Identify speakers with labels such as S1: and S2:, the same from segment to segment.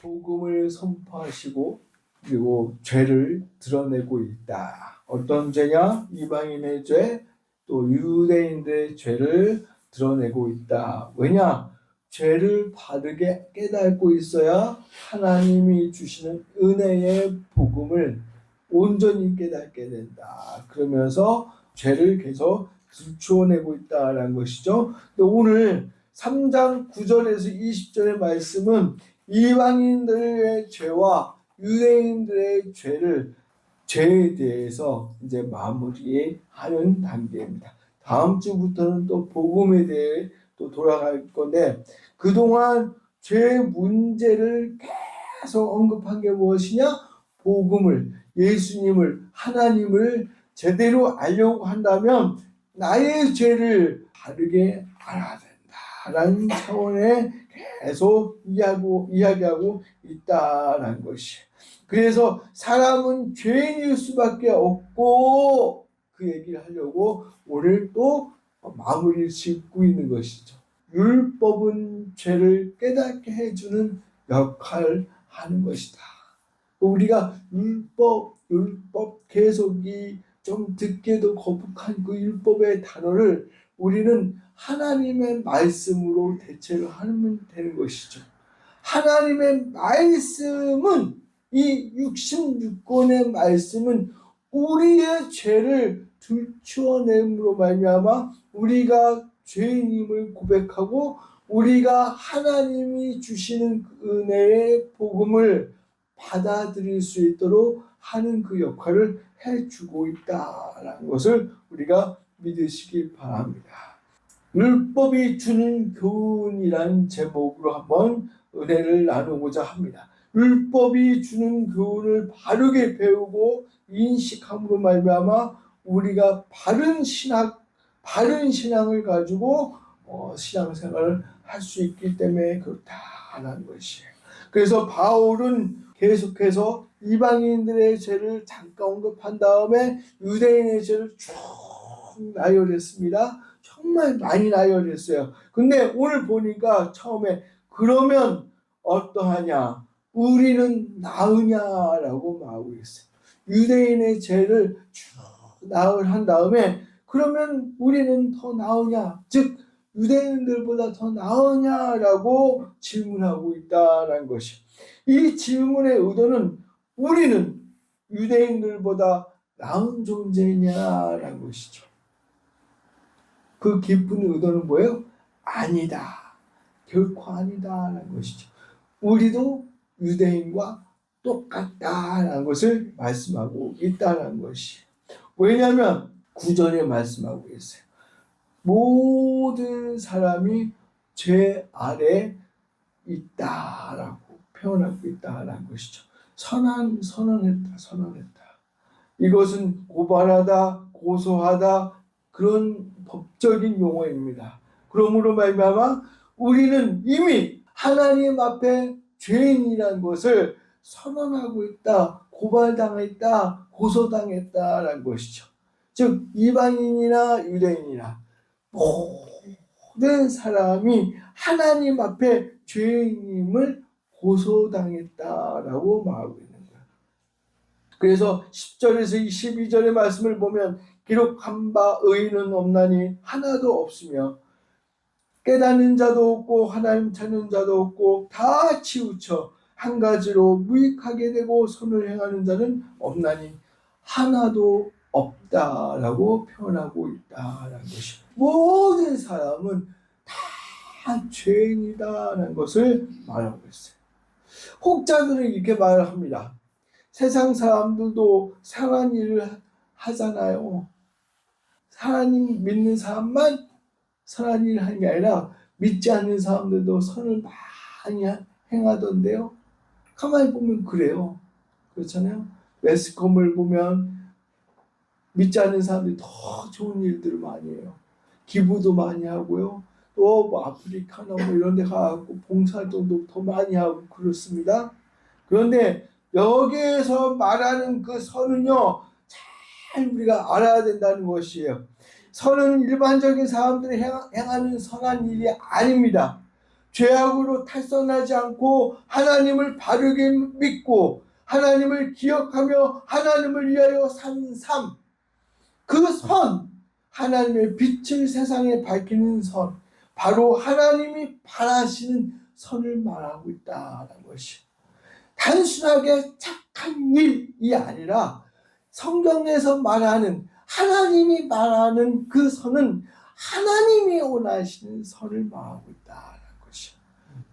S1: 복음을 선포하시고 그리고 죄를 드러내고 있다. 어떤 죄냐? 이방인의 죄, 또 유대인들의 죄를 드러내고 있다. 왜냐? 죄를 바르게 깨닫고 있어야 하나님이 주시는 은혜의 복음을 온전히 깨닫게 된다. 그러면서 죄를 계속 들추어내고 있다라는 것이죠. 오늘 3장 9절에서 20절의 말씀은 이방인들의 죄와 유대인들의 죄에 대해서 이제 마무리하는 단계입니다. 다음 주부터는 또 복음에 대해 또 돌아갈 건데, 그동안 죄 문제를 계속 언급한 게 무엇이냐? 복음을, 예수님을, 하나님을 제대로 알려고 한다면 나의 죄를 바르게 알아야 된다라는 차원에 계속 이야기하고 있다라는 것이. 그래서 사람은 죄인일 수밖에 없고, 그 얘기를 하려고 오늘 또 마무리를 짓고 있는 것이죠. 율법은 죄를 깨닫게 해주는 역할을 하는 것이다. 우리가 율법 계속이 좀 듣기도 거북한 그 율법의 단어를 우리는 하나님의 말씀으로 대체를 하면 되는 것이죠. 하나님의 말씀은, 이 66권의 말씀은 우리의 죄를 들추어냄으로 말미암아 우리가 죄인임을 고백하고 우리가 하나님이 주시는 은혜의 복음을 받아들일 수 있도록 하는 그 역할을 해주고 있다는 것을 우리가 믿으시기 바랍니다. 율법이 주는 교훈이라는 제목으로 한번 은혜를 나누고자 합니다. 율법이 주는 교훈을 바르게 배우고 인식함으로 말미암아 우리가 바른 신앙을 가지고 신앙생활을 할 수 있기 때문에 그렇다는 것이에요. 그래서 바울은 계속해서 이방인들의 죄를 잠깐 언급한 다음에 유대인의 죄를 쭉 나열했습니다. 정말 많이 나열했어요. 근데 오늘 보니까 처음에 그러면 어떠하냐? 우리는 나으냐라고 말하고 있어요. 유대인의 죄를 쭉 나열한 다음에 그러면 우리는 더 나으냐? 즉 유대인들보다 더 나으냐라고 질문하고 있다는 것이. 이 질문의 의도는 우리는 유대인들보다 나은 존재냐라는 것이죠. 그 깊은 의도는 뭐예요? 아니다. 결코 아니다라는 것이죠. 우리도 유대인과 똑같다라는 것을 말씀하고 있다는 것이. 왜냐하면 9절에 말씀하고 있어요. 모든 사람이 죄 아래 있다라고 표현하고 있다라는 것이죠. 선언했다. 이것은 고발하다, 고소하다, 그런 법적인 용어입니다. 그러므로 말미암아 우리는 이미 하나님 앞에 죄인이라는 것을 선언하고 있다, 고발당했다, 고소당했다라는 것이죠. 즉 이방인이나 유대인이나 모든 사람이 하나님 앞에 죄인임을 고소당했다라고 말하고 있는 거예요. 그래서 10절에서 12절의 말씀을 보면 기록한 바 의인은 없나니 하나도 없으며 깨닫는 자도 없고 하나님 찾는 자도 없고 다 치우쳐 한 가지로 무익하게 되고 선을 행하는 자는 없나니 하나도 없다라고 표현하고 있다라는 것이. 모든 사람은 다 죄인이다라는 것을 말하고 있어요. 혹자들은 이렇게 말을 합니다. 세상 사람들도 선한 일을 하잖아요. 하나님 믿는 사람만 선한 일을 하는 게 아니라 믿지 않는 사람들도 선을 많이 행하던데요. 가만히 보면 그래요. 그렇잖아요. 매스컴을 보면 믿지 않는 사람들이 더 좋은 일들을 많이 해요. 기부도 많이 하고요. 또 뭐 아프리카나 뭐 이런 데 가고 봉사활동도 더 많이 하고 그렇습니다. 그런데 여기에서 말하는 그 선은요, 잘 우리가 알아야 된다는 것이에요. 선은 일반적인 사람들이 행하는 선한 일이 아닙니다. 죄악으로 탈선하지 않고 하나님을 바르게 믿고 하나님을 기억하며 하나님을 위하여 산 삶, 그 선, 하나님의 빛을 세상에 밝히는 선, 바로 하나님이 바라시는 선을 말하고 있다는 것이 단순하게 착한 일이 아니라 성경에서 말하는 하나님이 말하는 그 선은 하나님이 원하시는 선을 말하고 있다는 것이.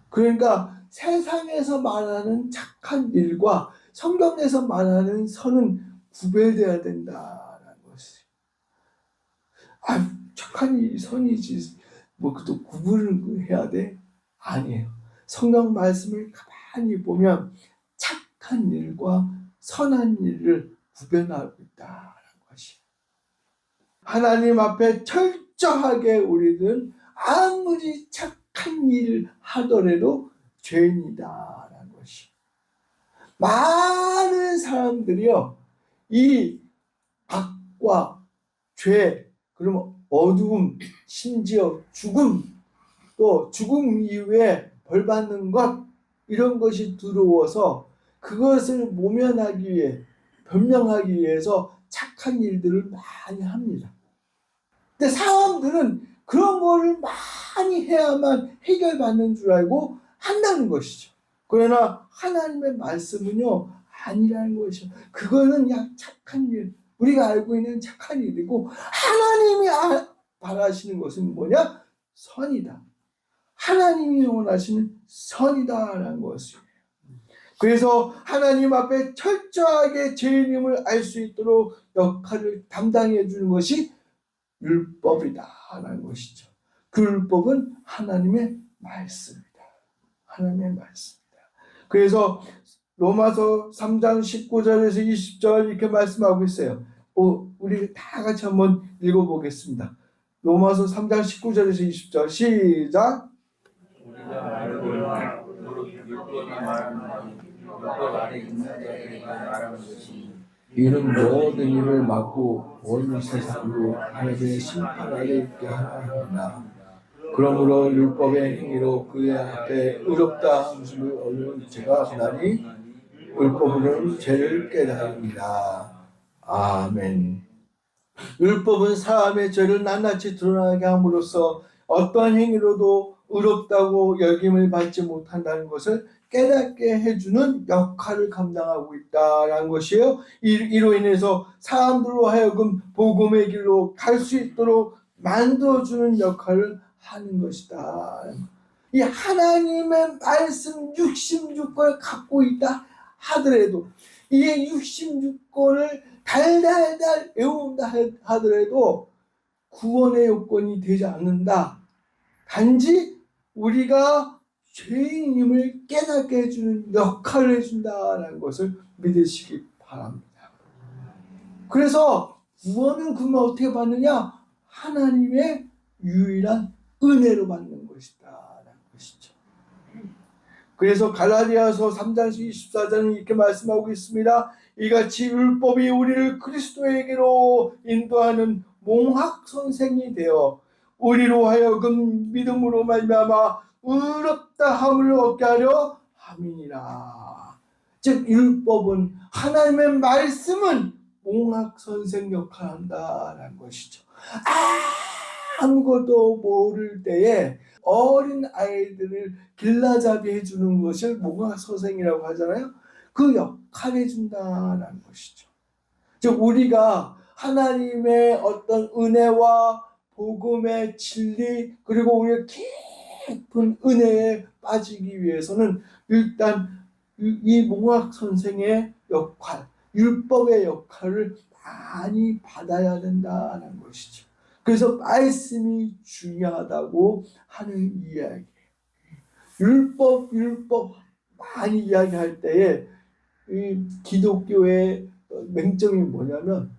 S1: 그러니까 세상에서 말하는 착한 일과 성경에서 말하는 선은 구별되어야 된다는 것이. 착한 일이 선이지 뭐 그것도 구분을 해야 돼? 아니에요. 성경 말씀을 가만히 보면 착한 일과 선한 일을 구별하고 있다는 것이. 하나님 앞에 철저하게 우리는 아무리 착한 일을 하더라도 죄인이다라는 것이. 많은 사람들이요, 이 악과 죄, 그러면 어두움, 심지어 죽음, 또 죽음 이후에 벌 받는 것, 이런 것이 두려워서 그것을 모면하기 위해, 변명하기 위해서 착한 일들을 많이 합니다. 근데 사람들은 그런 거를 많이 해야만 해결받는 줄 알고 한다는 것이죠. 그러나 하나님의 말씀은요, 아니라는 것이죠. 그거는 그냥 착한 일, 우리가 알고 있는 착한 일이고, 하나님이 바라시는 것은 뭐냐? 선이다. 하나님이 원하시는 선이다라는 것이에요. 그래서 하나님 앞에 철저하게 죄인임을 알 수 있도록 역할을 담당해 주는 것이 율법이다라는 것이죠. 그 율법은 하나님의 말씀이다. 하나님의 말씀이다. 그래서 로마서 3장 19절에서 20절 이렇게 말씀하고 있어요. 우리 다 같이 한번 읽어보겠습니다. 로마서 3장 19절에서 20절 시작. 우리가 알거나 율법이 말하는 율법 아래 있는 자들에게 말하는 것이 이는 모든 일을 막고 온 세상으로 하나님의 심판 아래 있게 하나이다. 그러므로 율법의 행위로 그의 앞에 의롭다 함심을 얻는 제가 하나니 율법으로는 죄를 깨달습니다. 아멘. 율법은 사람의 죄를 낱낱이 드러나게 함으로써 어떠한 행위로도 의롭다고 여김을 받지 못한다는 것을 깨닫게 해주는 역할을 감당하고 있다는 것이에요. 이로 인해서 사람들로 하여금 복음의 길로 갈 수 있도록 만들어주는 역할을 하는 것이다. 이 하나님의 말씀 66권을 갖고 있다 하더라도 이 66권을 달달달 외운다 하더라도 구원의 요건이 되지 않는다. 단지 우리가 죄인임을 깨닫게 해주는 역할을 해준다는 것을 믿으시기 바랍니다. 그래서 구원은 그러면 어떻게 받느냐? 하나님의 유일한 은혜로 받는 것이다 라는 것이죠. 그래서 갈라디아서 3장 24절은 이렇게 말씀하고 있습니다. 이같이 율법이 우리를 그리스도에게로 인도하는 몽학 선생이 되어 우리로 하여금 믿음으로 말미암아 의롭다 함을 얻게 하려 함이니라. 즉 율법은 하나님의 말씀은 몽학 선생 역할을 한다라는 것이죠. 아무것도 모를 때에 어린 아이들을 길라잡이 해주는 것을 몽학 선생이라고 하잖아요. 그 역할을 해준다라는 것이죠. 즉 우리가 하나님의 어떤 은혜와 복음의 진리 그리고 우리의 깊은 은혜에 빠지기 위해서는 일단 이 몽학 선생의 역할, 율법의 역할을 많이 받아야 된다는 것이죠. 그래서 말씀이 중요하다고 하는 이야기. 율법 많이 이야기할 때에 이 기독교의 맹점이 뭐냐면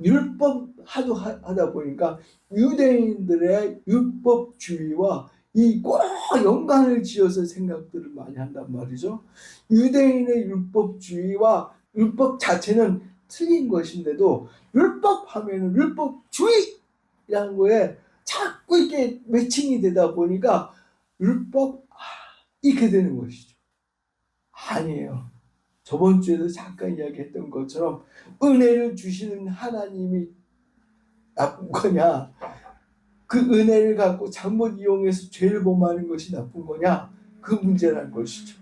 S1: 율법 하다 보니까 유대인들의 율법주의와 이 꼭 연관을 지어서 생각들을 많이 한단 말이죠. 유대인의 율법주의와 율법 자체는 틀린 것인데도 율법하면은 율법주의라는 거에 자꾸 이렇게 매칭이 되다 보니까 율법 이렇게 되는 것이죠. 아니에요. 저번 주에도 잠깐 이야기했던 것처럼 은혜를 주시는 하나님이 나쁜 거냐, 그 은혜를 갖고 잘못 이용해서 죄를 범하는 것이 나쁜 거냐, 그 문제라는 것이죠.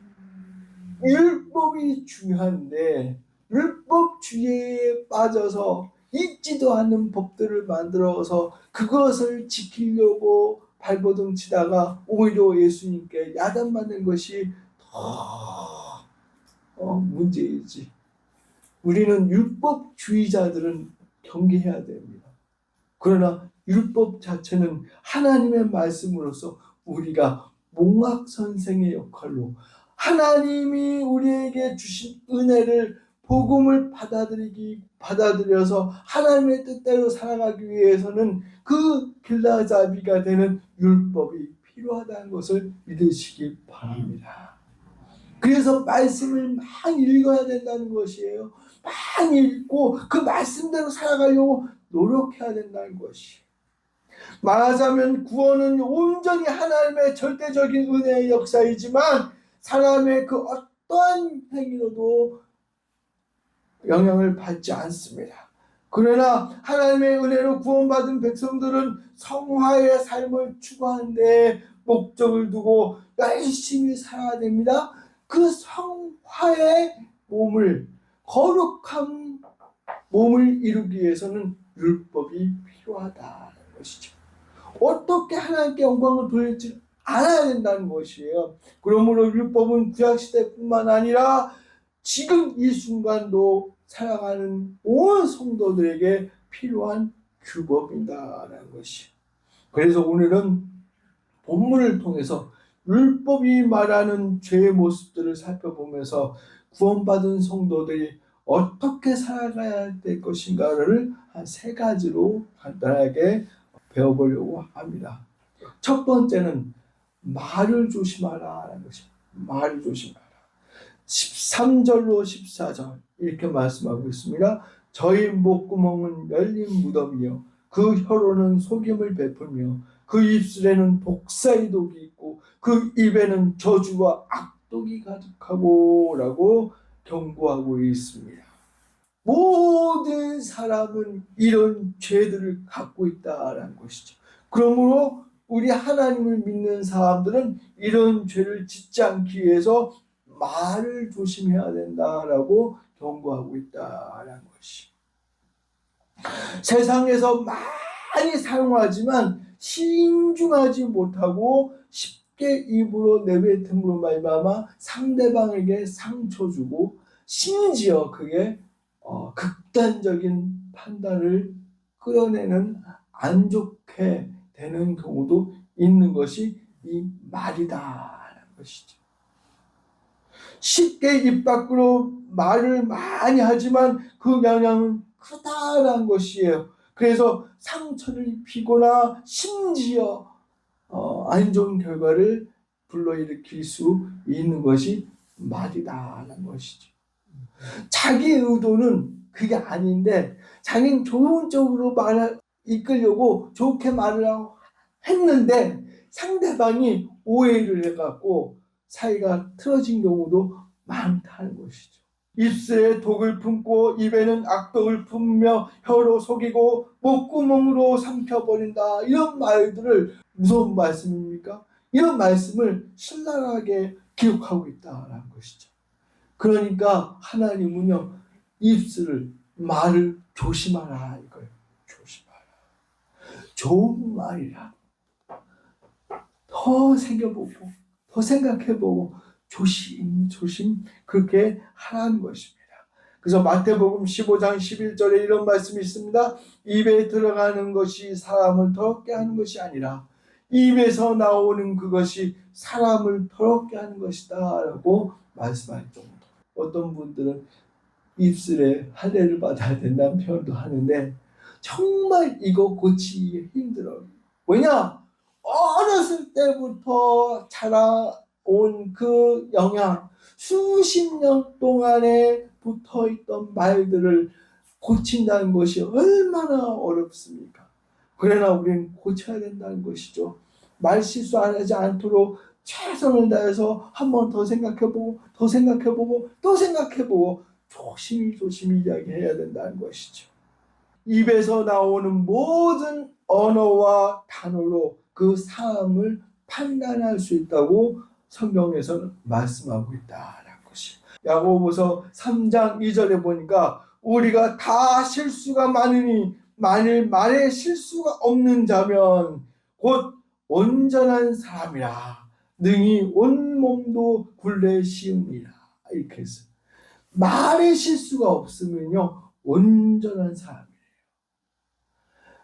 S1: 율법이 중요한데 율법주의에 빠져서 읽지도 않는 법들을 만들어서 그것을 지키려고 발버둥 치다가 오히려 예수님께 야단맞는 것이 더 문제이지. 우리는 율법주의자들은 경계해야 됩니다. 그러나 율법 자체는 하나님의 말씀으로서 우리가 몽학선생의 역할로 하나님이 우리에게 주신 은혜를, 복음을 받아들여서 하나님의 뜻대로 살아가기 위해서는 그 길라잡이가 되는 율법이 필요하다는 것을 믿으시기 바랍니다. 그래서 말씀을 많이 읽어야 된다는 것이에요. 많이 읽고 그 말씀대로 살아가려고 노력해야 된다는 것이. 말하자면 구원은 온전히 하나님의 절대적인 은혜의 역사이지만 사람의 그 어떠한 행위로도 영향을 받지 않습니다. 그러나 하나님의 은혜로 구원받은 백성들은 성화의 삶을 추구하는데 목적을 두고 열심히 살아야 됩니다. 그 성화의 몸을, 거룩한 몸을 이루기 위해서는 율법이 필요하다는 것이죠. 어떻게 하나님께 영광을 돌릴지 알아야 된다는 것이에요. 그러므로 율법은 구약시대뿐만 아니라 지금 이 순간도 살아가는 온 성도들에게 필요한 규범이다라는 것이. 그래서 오늘은 본문을 통해서 율법이 말하는 죄의 모습들을 살펴보면서 구원받은 성도들이 어떻게 살아가야 될 것인가를 한 3가지로 간단하게 배워보려고 합니다. 첫 번째는 말을 조심하라는 것입니다. 말을 조심하라. 13절로 14절 이렇게 말씀하고 있습니다. 저희 목구멍은 열린 무덤이요 그 혀로는 속임을 베풀며 그 입술에는 독사의 독이 있고 그 입에는 저주와 악독이 가득하고 라고 경고하고 있습니다. 모든 사람은 이런 죄들을 갖고 있다는 것이죠. 그러므로 우리 하나님을 믿는 사람들은 이런 죄를 짓지 않기 위해서 말을 조심해야 된다라고 경고하고 있다는 것이. 세상에서 많이 사용하지만 신중하지 못하고 쉽게 입으로 내뱉음으로 말미암아 상대방에게 상처 주고 심지어 그게 극단적인 판단을 끌어내는 안 좋게 되는 경우도 있는 것이 이 말이다라는 것이죠. 쉽게 입 밖으로 말을 많이 하지만 그 영향은 크다라는 것이에요. 그래서 상처를 입히거나 심지어 안 좋은 결과를 불러일으킬 수 있는 것이 말이다라는 것이죠. 자기 의도는 그게 아닌데 자기는 좋은 쪽으로 이끌려고 좋게 말을 했는데 상대방이 오해를 해갖고 사이가 틀어진 경우도 많다는 것이죠. 입술에 독을 품고 입에는 악독을 품으며 혀로 속이고 목구멍으로 삼켜버린다. 이런 말들을 무서운 말씀입니까? 이런 말씀을 신랄하게 기록하고 있다는 것이죠. 그러니까 하나님은요, 입술을, 말을 조심하라 이거예요. 조심하라. 좋은 말이라. 더 새겨보고 더 생각해보고 조심 그렇게 하라는 것입니다. 그래서 마태복음 15장 11절에 이런 말씀이 있습니다. 입에 들어가는 것이 사람을 더럽게 하는 것이 아니라 입에서 나오는 그것이 사람을 더럽게 하는 것이다 라고 말씀할 정도. 어떤 분들은 입술에 할례를 받아야 된다는 표현도 하는데 정말 이거 고치기 힘들어요. 왜냐? 어렸을 때부터 자라온 그 영향, 수십 년 동안에 붙어있던 말들을 고친다는 것이 얼마나 어렵습니까? 그러나 우리는 고쳐야 된다는 것이죠. 말 실수 안 하지 않도록 최선을 다해서 한 번 더 생각해보고 더 생각해보고 또 생각해보고 조심히 이야기해야 된다는 것이죠. 입에서 나오는 모든 언어와 단어로 그 사람을 판단할 수 있다고 성경에서는 말씀하고 있다는 것이에요. 야고보서 3장 2절에 보니까 우리가 다 실수가 많으니 만일 말에 실수가 없는 자면 곧 온전한 사람이라 능히 온몸도 굴레 씌웁니다. 이렇게 해서 말에 실수가 없으면요 온전한 사람이에요.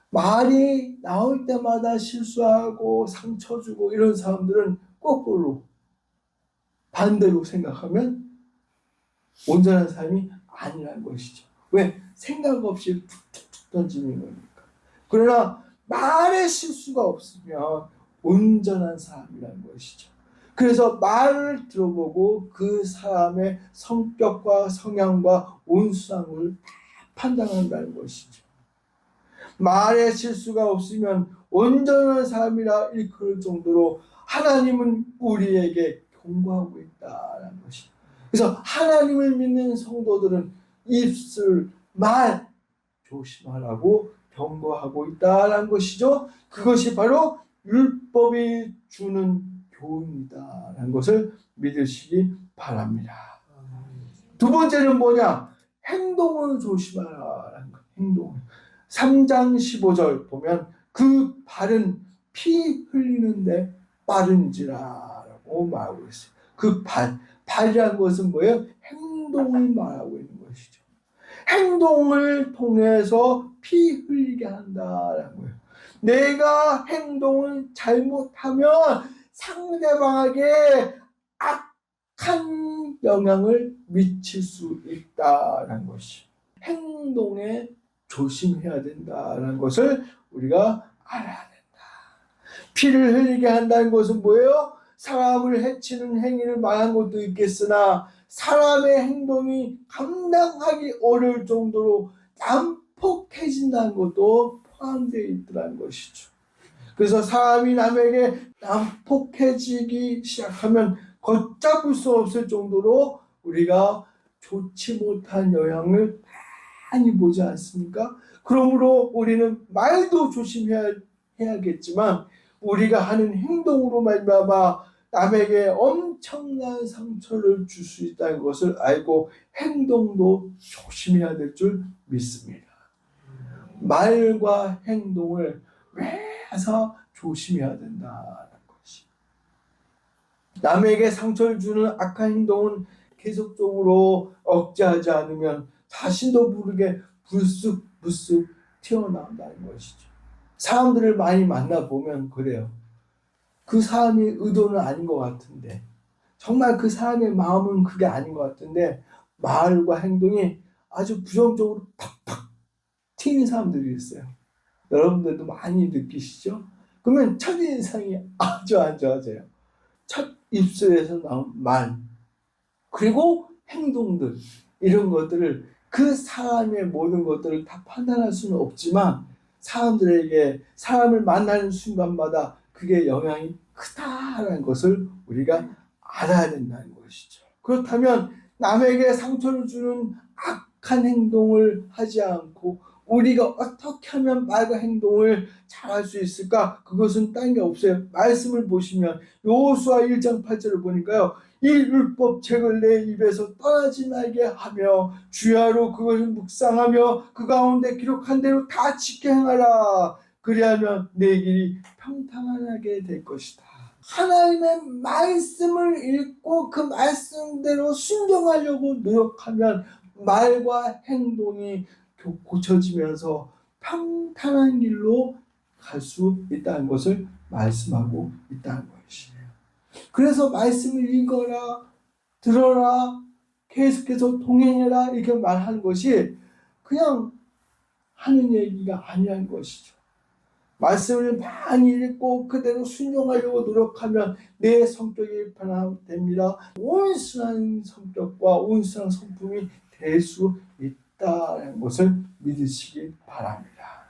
S1: 말이 나올 때마다 실수하고 상처 주고 이런 사람들은 거꾸로 반대로 생각하면 온전한 사람이 아니라는 것이죠. 왜? 생각 없이 툭툭툭 던지는 거니까. 그러나 말에 실수가 없으면 온전한 사람이라는 것이죠. 그래서 말을 들어보고 그 사람의 성격과 성향과 온수상을 다 판단한다는 것이죠. 말에 실수가 없으면 온전한 사람이라 일컬을 정도로 하나님은 우리에게 경고하고 있다는 것이죠. 그래서 하나님을 믿는 성도들은 입술, 말 조심하라고 경고하고 있다는 것이죠. 그것이 바로 율법이 주는 교훈이다라는 것을 믿으시기 바랍니다. 두 번째는 뭐냐? 행동을 조심하라는 것. 행동. 3장 15절 보면 그 발은 피 흘리는데 빠른지라라고 말하고 있어요. 그 발이라는 것은 뭐예요? 행동을 말하고 있는 것이죠. 행동을 통해서 피 흘리게 한다라는 거예요. 내가 행동을 잘못하면 상대방에게 악한 영향을 미칠 수 있다는 것이 행동에 조심해야 된다는 것을 우리가 알아야 된다. 피를 흘리게 한다는 것은 뭐예요? 사람을 해치는 행위를 말한 것도 있겠으나 사람의 행동이 감당하기 어려울 정도로 난폭해진다는 것도 포함되어 있다는 것이죠. 그래서 사람이 남에게 난폭해지기 시작하면 걷잡을 수 없을 정도로 우리가 좋지 못한 영향을 많이 보지 않습니까? 그러므로 우리는 말도 조심해야겠지만 우리가 하는 행동으로 말미암아 남에게 엄청난 상처를 줄 수 있다는 것을 알고 행동도 조심해야 될 줄 믿습니다. 말과 행동을 매사 조심해야 된다는 것이. 남에게 상처를 주는 악한 행동은 계속적으로 억제하지 않으면 자신도 모르게 불쑥 튀어나온다는 것이죠. 사람들을 많이 만나보면 그래요. 그 사람이 의도는 아닌 것 같은데 정말 그 사람의 마음은 그게 아닌 것 같은데 말과 행동이 아주 부정적으로 팍팍 튀는 사람들이 있어요. 여러분들도 많이 느끼시죠? 그러면 첫인상이 아주 안 좋아져요. 첫 입술에서 나온 말 그리고 행동들 이런 것들을 그 사람의 모든 것들을 다 판단할 수는 없지만 사람들에게 사람을 만나는 순간마다 그게 영향이 크다라는 것을 우리가 알아야 된다는 것이죠. 그렇다면 남에게 상처를 주는 악한 행동을 하지 않고 우리가 어떻게 하면 말과 행동을 잘할 수 있을까? 그것은 딴 게 없어요. 말씀을 보시면 여호수아 1장 8절을 보니까요. 이 율법책을 내 입에서 떠나지 말게 하며 주야로 그것을 묵상하며 그 가운데 기록한 대로 다 지켜 행하라. 그리하면 내 길이 평탄하게 될 것이다. 하나님의 말씀을 읽고 그 말씀대로 순종하려고 노력하면 말과 행동이 고쳐지면서 평탄한 길로 갈 수 있다는 것을 말씀하고 있다는 것이에요. 그래서 말씀을 읽어라, 들어라, 계속해서 동행해라 이렇게 말하는 것이 그냥 하는 얘기가 아니라는 것이죠. 말씀을 많이 읽고 그대로 순종하려고 노력하면 내 성격이 변화됩니다. 온순한 성격과 온순한 성품이 될 수 있다는 것을 믿으시기 바랍니다.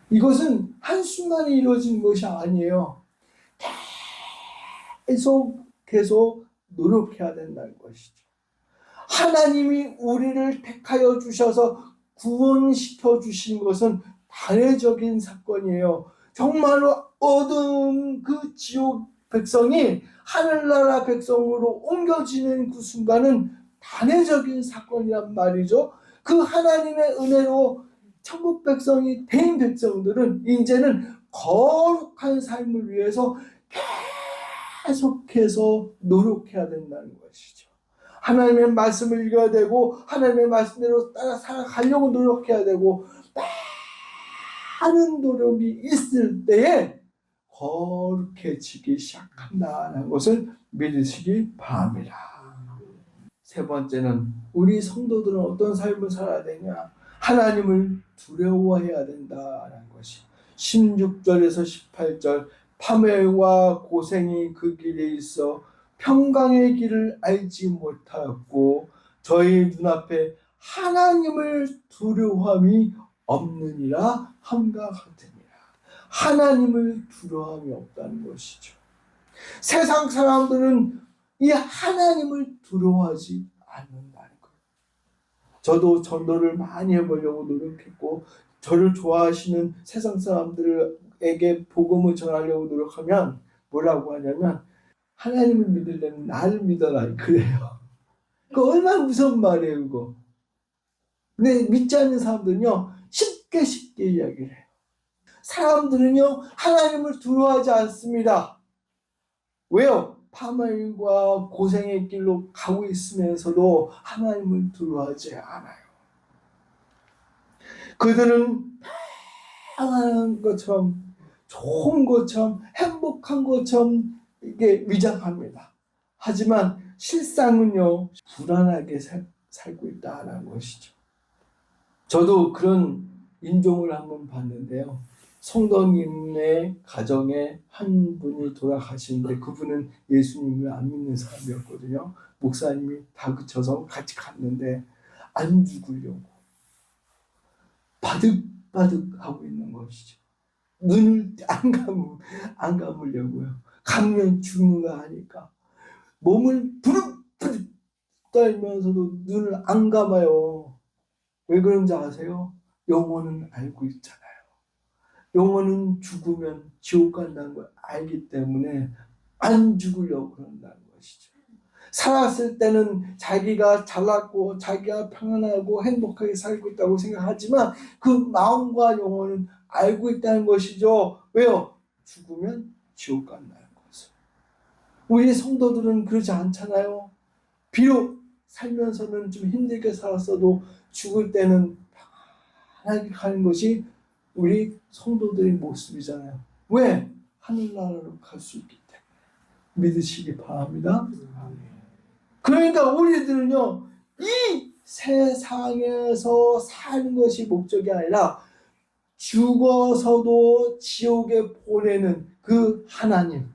S1: 이것은 한순간에 이루어진 것이 아니에요. 계속 노력해야 된다는 것이죠. 하나님이 우리를 택하여 주셔서 구원시켜 주신 것은 단회적인 사건이에요. 정말로 어두운 그 지옥 백성이 하늘나라 백성으로 옮겨지는 그 순간은 단회적인 사건이란 말이죠. 그 하나님의 은혜로 천국 백성이 된 백성들은 이제는 거룩한 삶을 위해서 계속해서 노력해야 된다는 것이죠. 하나님의 말씀을 읽어야 되고 하나님의 말씀대로 따라 살아가려고 노력해야 되고 많은 노력이 있을 때에 거룩해지기 시작한다는 것을 믿으시기 바랍니다. 세 번째는 우리 성도들은 어떤 삶을 살아야 되냐? 하나님을 두려워해야 된다는 것이 16절에서 18절 파멸과 고생이 그 길에 있어 평강의 길을 알지 못하였고 저희 눈앞에 하나님을 두려워함이 없느니라 함과 같으니라. 하나님을 두려워함이 없다는 것이죠. 세상 사람들은 이 하나님을 두려워하지 않는다는 거예요. 저도 전도를 많이 해보려고 노력했고 저를 좋아하시는 세상 사람들에게 복음을 전하려고 노력하면 뭐라고 하냐면 하나님을 믿으려면 나를 믿어라 그래요. 그 얼마나 무서운 말이에요 그거. 근데 믿지 않는 사람들은요 쉽게 이야기를 해요. 사람들은요 하나님을 두려워하지 않습니다. 왜요? 파멸과 고생의 길로 가고 있으면서도 하나님을 두려워하지 않아요. 그들은 평안한 것처럼 좋은 것처럼 행복한 것처럼 이게 위장합니다. 하지만 실상은요 불안하게 살고 있다는 것이죠. 저도 그런 인종을 한번 봤는데요. 성도님의 가정에 한 분이 돌아가시는데 그분은 예수님을 안 믿는 사람이었거든요. 목사님이 다그쳐서 같이 갔는데 안 죽으려고 바득바득 하고 있는 것이죠. 눈을 안 감으려고요. 감면 죽는 거 아니까 몸을 부르르 떨면서도 눈을 안 감아요. 왜 그런지 아세요? 영혼은 알고 있잖아요. 영혼은 죽으면 지옥 간다는 걸 알기 때문에 안 죽으려고 그런다는 것이죠. 살았을 때는 자기가 잘났고 자기가 평안하고 행복하게 살고 있다고 생각하지만 그 마음과 영혼은 알고 있다는 것이죠. 왜요? 죽으면 지옥 간다는 것을. 우리 성도들은 그러지 않잖아요. 비록 살면서는 좀 힘들게 살았어도 죽을 때는 편하게 가는 것이 우리 성도들의 모습이잖아요. 왜? 하늘나라로 갈 수 있기 때문에 믿으시기 바랍니다. 그러니까 우리들은요 이 세상에서 사는 것이 목적이 아니라 죽어서도 지옥에 보내는 그 하나님,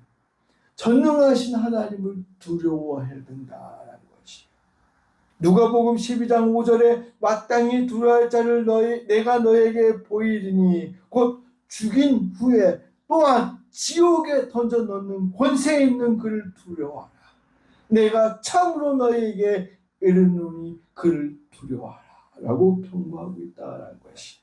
S1: 전능하신 하나님을 두려워해야 된다는 것이. 누가복음 12장 5절에 마땅히 두려워할 자를 내가 너에게 보이리니 곧 죽인 후에 또한 지옥에 던져 넣는 권세 있는 그를 두려워하라. 내가 참으로 너에게 이르노니 그를 두려워하라 라고 경고하고 있다는 것이.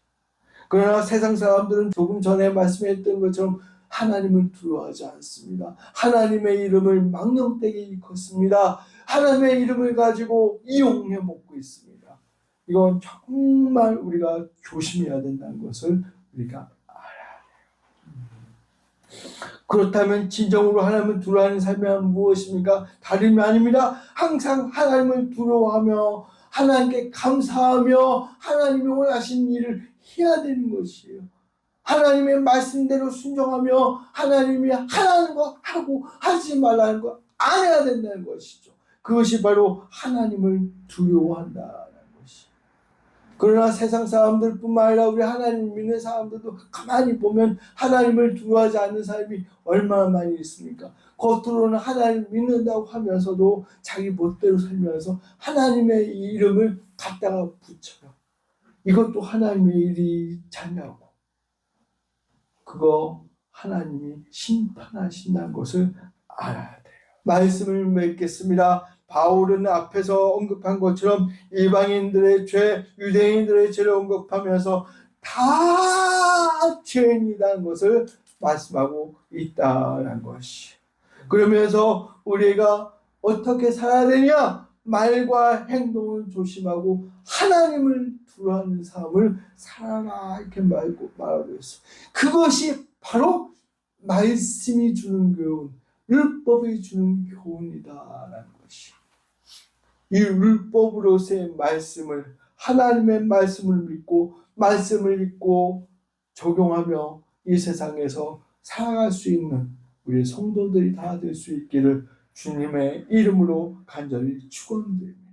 S1: 그러나 세상 사람들은 조금 전에 말씀했던 것처럼 하나님을 두려워하지 않습니다. 하나님의 이름을 망령되게 일컫습니다. 하나님의 이름을 가지고 이용해 먹고 있습니다. 이건 정말 우리가 조심해야 된다는 것을 우리가 알아야 돼요. 그렇다면 진정으로 하나님을 두려워하는 삶이 무엇입니까? 다름이 아닙니다. 항상 하나님을 두려워하며 하나님께 감사하며 하나님이 원하신 일을 해야 되는 것이에요. 하나님의 말씀대로 순종하며 하나님이 하라는 거 하고 하지 말라는 거 안 해야 된다는 것이죠. 그것이 바로 하나님을 두려워한다는 것이. 그러나 세상 사람들뿐만 아니라 우리 하나님 믿는 사람들도 가만히 보면 하나님을 두려워하지 않는 사람이 얼마나 많이 있습니까? 겉으로는 하나님 믿는다고 하면서도 자기 멋대로 살면서 하나님의 이름을 갖다가 붙여요. 이것도 하나님의 일이 자냐고. 그거 하나님이 심판하신다는 것을 알아야 돼요. 말씀을 맺겠습니다. 바울은 앞에서 언급한 것처럼 이방인들의 죄, 유대인들의 죄를 언급하면서 다 죄인이라는 것을 말씀하고 있다는 것이. 그러면서 우리가 어떻게 살아야 되냐? 말과 행동을 조심하고 하나님을 두려워하는 삶을 살아라 이렇게 말하고 있어요. 그것이 바로 말씀이 주는 교훈, 율법이 주는 교훈이다라는 것이. 이 율법으로서의 말씀을, 하나님의 말씀을 믿고 적용하며 이 세상에서 살아갈 수 있는 우리 성도들이 다 될 수 있기를 주님의 이름으로 간절히 축원드립니다.